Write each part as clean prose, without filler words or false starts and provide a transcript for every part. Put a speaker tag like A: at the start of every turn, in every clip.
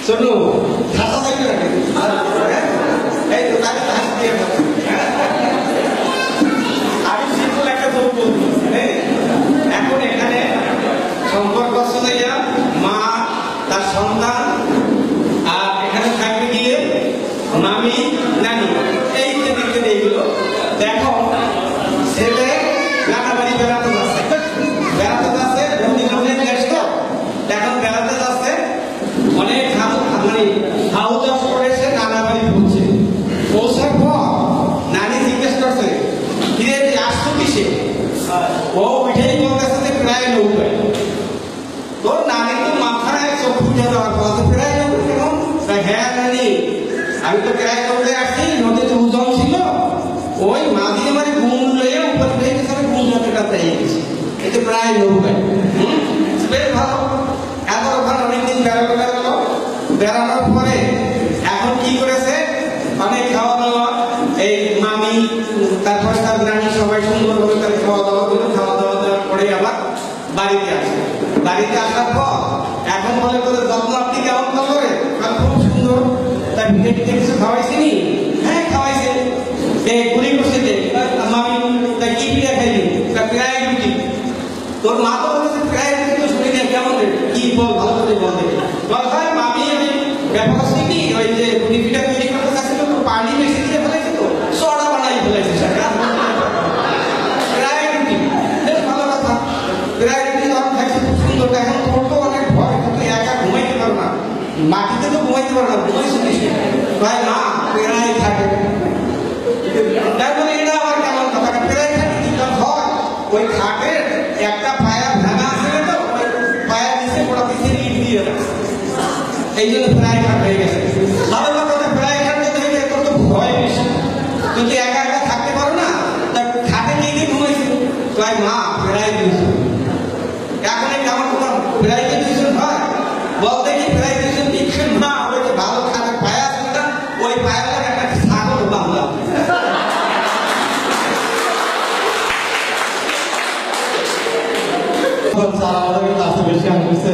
A: শোনো ঠাসা থাকবে নাকি এই তো তাকে হাত দিয়ে আমি সিম্পল একটা যোগ বলবো এখন এখানে সম্পর্ক শুনাইয়া মা তার সন্তান আর এখানে থাকবে গিয়ে মামি নানি এই দেখতে এইগুলো দেখো ছেলে নানা বাড়ি বেড়াতে যাচ্ছে বন্দি দেশ তো এখন বেড়াতে যাচ্ছে অনেক মানে হাউ চাষ করেছে নানা বাড়ি পৌঁছে পৌঁছার পর নানি জিজ্ঞেস করছে কিরে আসতো কিসে ও উঠেই বলতেছে যে প্রায় নৌকায় তোর নানি তো মাথায় চোখ ফুটে দেওয়ার কথা প্রায় নৌকা কেমন হ্যাঁ নানি আমি তো প্রায় নৌকায় আসছি নদীতে উজম ছিল ওই মাঝি আমার গুণ লইয়া উপর থেকে গুণ নদীটা পেয়ে গেছি এতে প্রায় নৌকায় বেশ ভালো এত ওখানে অনেকদিন বেড়ালো বেড়ানোর পরে এখন কি করেছে অনেক খাওয়া দাওয়া এই মামি তারপরে তার নানি সবাই সুন্দরভাবে তার খাওয়া দাওয়া করে খাওয়া দাওয়া দেওয়ার পরে আবার বাড়িতে আসে বাড়িতে আসার পর এখন বলে করে যত্ন আপনি কেমন করে খুব সুন্দর তার ভিতরে কিছু খাওয়াইছিনি হ্যাঁ খাওয়াইছে এই গুলি বসে দে মামি তা কি পিঠা খাইনি তা প্রায় রুটি তোর মা তো বলেছে প্রায় রুটি তো শুনি না কেমন কি বল ভালো করে বল দেখি বল ভাই মামি আমি ব্যাপার শিখি ওই যে রুটি পিঠা তৈরি করতে চাচ্ছিল তো পানি বেশি দিয়ে ফেলাইছে তো সোডা বানাই ফেলাইছে প্রায় রুটি বেশ ভালো কথা প্রায় রুটি যখন খাইছে খুব সুন্দর এখন তোর তো অনেক ভয় তুই একা ঘুমাইতে পারো না মাটিতে তো ঘুমাইতে পারো না ঘুমাইছিস ভাই মা প্রায় থাকে তারপরে এটা আবার কেমন কথা প্রায় থাকে কি হয় ওই খাটের একটা পায়া ভাঙা আছে তো ওই পায়া নিচে ওরা পিছিয়ে ইট দিয়ে এই জন্য প্রায় খাট হয়ে গেছে ভালো কথা প্রায় খাট যদি হয়ে যায় তোর তো ভয় বেশি যদি একা একা থাকতে পারো না তা খাটে নিয়ে ঘুমাইছিল তাই মা প্রায় দিয়েছিল এখন এই কেমন কথা প্রায় দিয়েছিল হয় বলতে কি প্রায় দিয়েছিল দিচ্ছেন মা ওই যে ভালো খাটের পায়া আছে না ওই পায়াটার একটা ছাগল বাংলা
B: স্যার আমাদের কাছে বেশি আনতেছে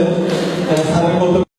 B: স্যারের বলতে